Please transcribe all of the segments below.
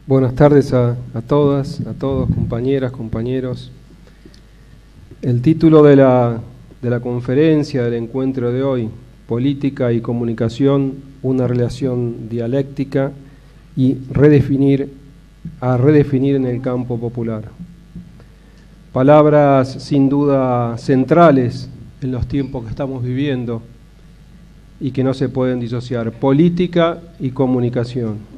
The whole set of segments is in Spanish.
Buenas tardes a todas, a todos, compañeras, compañeros. El título de la conferencia, del encuentro de hoy, Política y Comunicación, una relación dialéctica y redefinir en el campo popular. Palabras sin duda centrales en los tiempos que estamos viviendo y que no se pueden disociar: política y comunicación.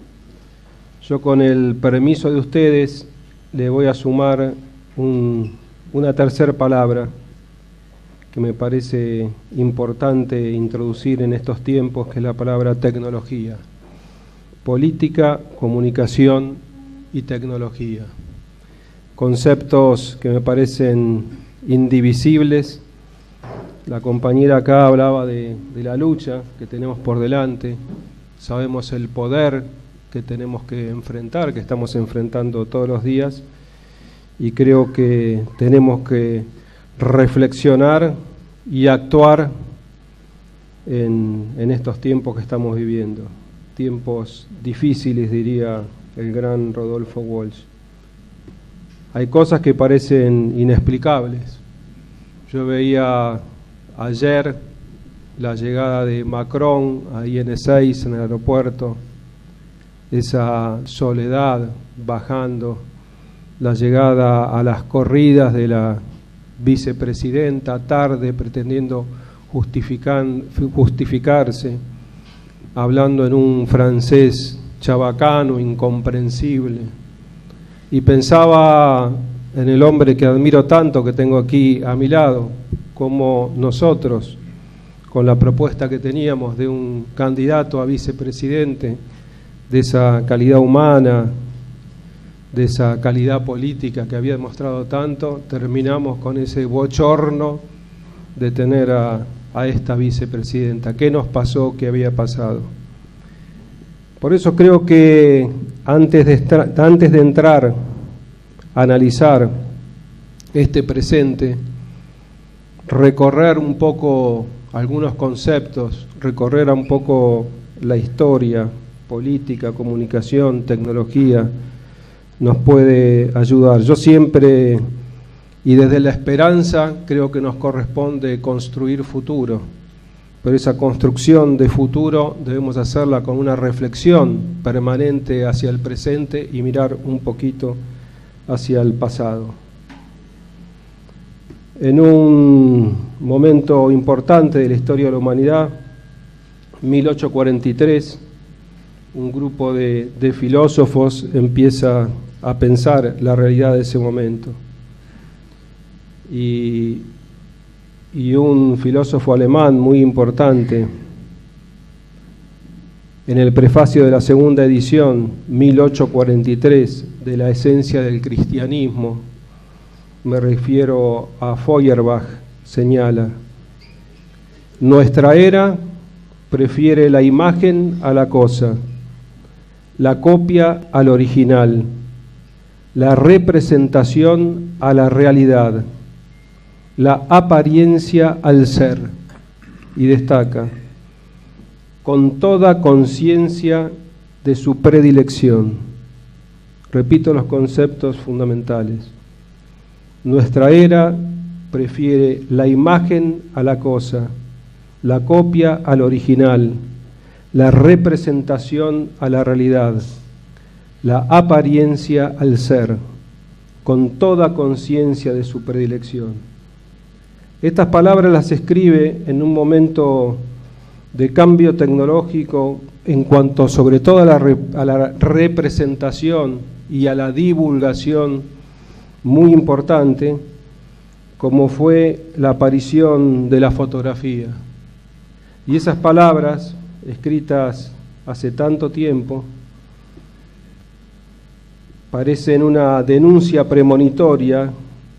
Yo, con el permiso de ustedes, le voy a sumar una tercera palabra que me parece importante introducir en estos tiempos, que es la palabra tecnología. Política, comunicación y tecnología. Conceptos que me parecen indivisibles. La compañera acá hablaba de la lucha que tenemos por delante. Sabemos el poder que tenemos que enfrentar, que estamos enfrentando todos los días, y creo que tenemos que reflexionar y actuar en estos tiempos que estamos viviendo. Tiempos difíciles, diría el gran Rodolfo Walsh. Hay cosas que parecen inexplicables. Yo veía ayer la llegada de Macron ahí en Ezeiza, en el aeropuerto, esa soledad bajando, la llegada a las corridas de la vicepresidenta tarde, pretendiendo justificarse, hablando en un francés chabacano, incomprensible. Y pensaba en el hombre que admiro tanto, que tengo aquí a mi lado, como nosotros, con la propuesta que teníamos de un candidato a vicepresidente, de esa calidad humana, de esa calidad política que había demostrado tanto, terminamos con ese bochorno de tener a esta vicepresidenta. ¿Qué nos pasó? ¿Qué había pasado? Por eso creo que antes de entrar a analizar este presente, recorrer un poco algunos conceptos, recorrer un poco la historia, política, comunicación, tecnología, nos puede ayudar. Yo siempre, y desde la esperanza, creo que nos corresponde construir futuro, pero esa construcción de futuro debemos hacerla con una reflexión permanente hacia el presente y mirar un poquito hacia el pasado. En un momento importante de la historia de la humanidad, 1843, un grupo de filósofos empieza a pensar la realidad de ese momento. Y un filósofo alemán muy importante, en el prefacio de la segunda edición, 1843, de La esencia del cristianismo, me refiero a Feuerbach, señala: nuestra era prefiere la imagen a la cosa, la copia al original, la representación a la realidad, la apariencia al ser. Y destaca: con toda conciencia de su predilección. Repito los conceptos fundamentales. Nuestra era prefiere la imagen a la cosa, la copia al original, la representación a la realidad, la apariencia al ser, con toda conciencia de su predilección. Estas palabras las escribe en un momento de cambio tecnológico en cuanto sobre todo a la representación y a la divulgación, muy importante, como fue la aparición de la fotografía. Y esas palabras, escritas hace tanto tiempo, parecen una denuncia premonitoria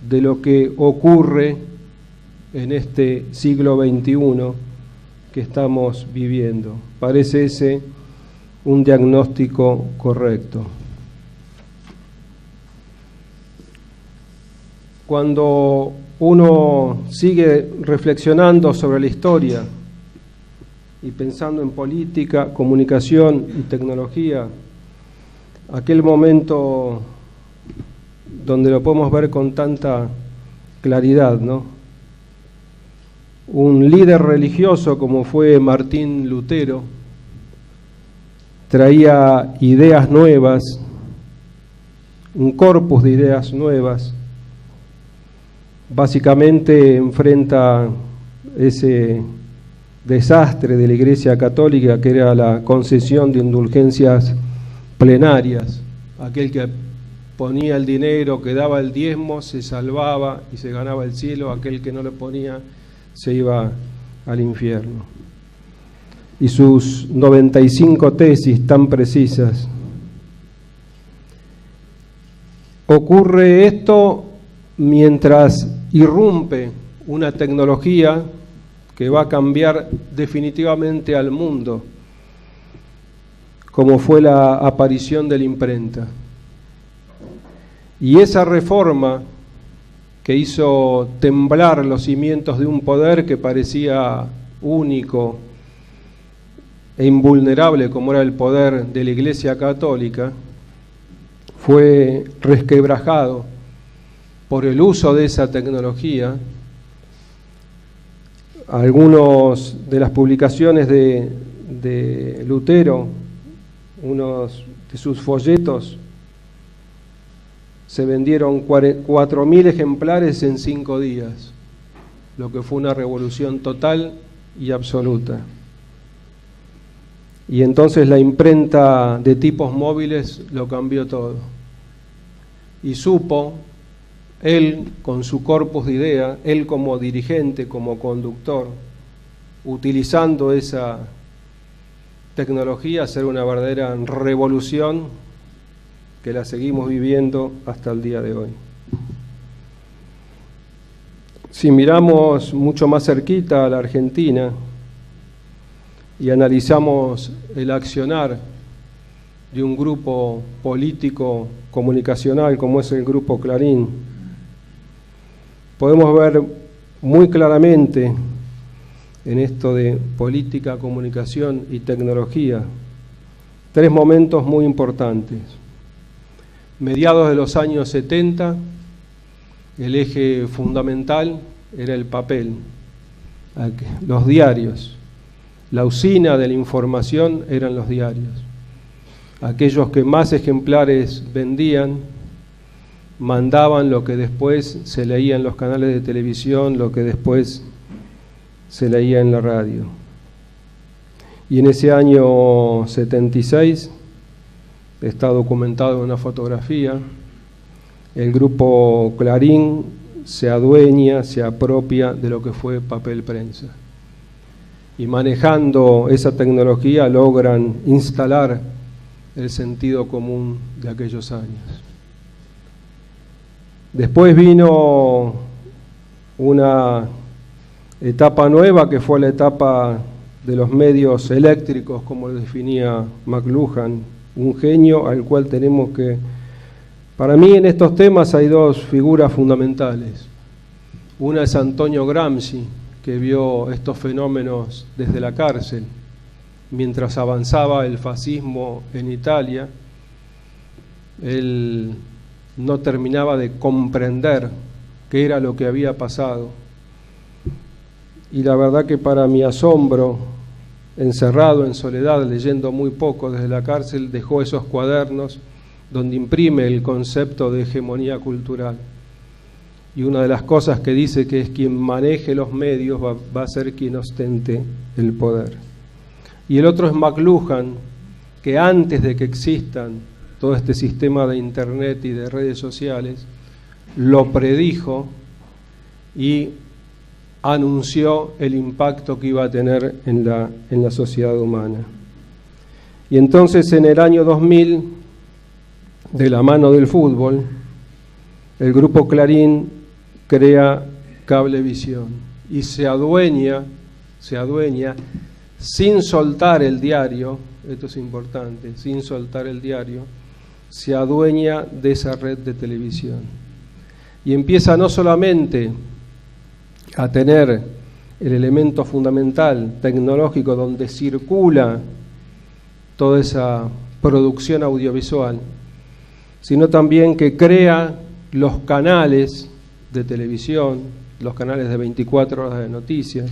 de lo que ocurre en este siglo XXI que estamos viviendo. Parece ese un diagnóstico correcto. Cuando uno sigue reflexionando sobre la historia y pensando en política, comunicación y tecnología, aquel momento donde lo podemos ver con tanta claridad, ¿no? Un líder religioso como fue Martín Lutero traía ideas nuevas, un corpus de ideas nuevas. Básicamente enfrenta ese desastre de la Iglesia Católica, que era la concesión de indulgencias plenarias. Aquel que ponía el dinero, que daba el diezmo, se salvaba y se ganaba el cielo; aquel que no lo ponía se iba al infierno. Y sus 95 tesis tan precisas. Ocurre esto mientras irrumpe una tecnología que va a cambiar definitivamente al mundo, como fue la aparición de la imprenta. Y esa reforma que hizo temblar los cimientos de un poder que parecía único e invulnerable, como era el poder de la Iglesia Católica, fue resquebrajado por el uso de esa tecnología. Algunas de las publicaciones de Lutero, unos de sus folletos, se vendieron 4.000 ejemplares en 5 días, lo que fue una revolución total y absoluta. Y entonces la imprenta de tipos móviles lo cambió todo. Y supo, él con su corpus de idea, él como dirigente, como conductor, utilizando esa tecnología, hacer una verdadera revolución que la seguimos viviendo hasta el día de hoy. Si miramos mucho más cerquita a la Argentina y analizamos el accionar de un grupo político comunicacional como es el Grupo Clarín, podemos ver muy claramente en esto de política, comunicación y tecnología 3 momentos muy importantes. Mediados de los años 70, el eje fundamental era el papel, los diarios. La usina de la información eran los diarios. Aquellos que más ejemplares vendían, mandaban lo que después se leía en los canales de televisión, lo que después se leía en la radio. Y en ese año 76, está documentado en una fotografía, el Grupo Clarín se adueña, se apropia de lo que fue papel prensa. Y manejando esa tecnología logran instalar el sentido común de aquellos años. Después vino una etapa nueva, que fue la etapa de los medios eléctricos, como lo definía McLuhan, un genio al cual tenemos que... Para mí en estos temas hay 2 figuras fundamentales. Una es Antonio Gramsci, que vio estos fenómenos desde la cárcel, mientras avanzaba el fascismo en Italia. Él no terminaba de comprender qué era lo que había pasado. Y la verdad que para mi asombro, encerrado en soledad, leyendo muy poco desde la cárcel, dejó esos cuadernos donde imprime el concepto de hegemonía cultural. Y una de las cosas que dice que es quien maneje los medios va a ser quien ostente el poder. Y el otro es McLuhan, que antes de que existan todo este sistema de internet y de redes sociales, lo predijo y anunció el impacto que iba a tener en la sociedad humana. Y entonces en el año 2000, de la mano del fútbol, el Grupo Clarín crea Cablevisión y se adueña sin soltar el diario, esto es importante, sin soltar el diario, se adueña de esa red de televisión. Y empieza no solamente a tener el elemento fundamental tecnológico donde circula toda esa producción audiovisual, sino también que crea los canales de televisión, los canales de 24 horas de noticias,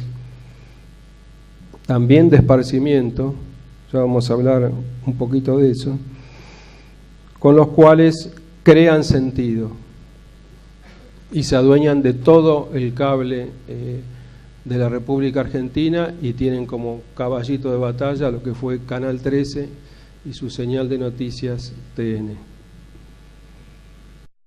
también de esparcimiento, ya vamos a hablar un poquito de eso, con los cuales crean sentido y se adueñan de todo el cable de la República Argentina y tienen como caballito de batalla lo que fue Canal 13 y su señal de noticias TN.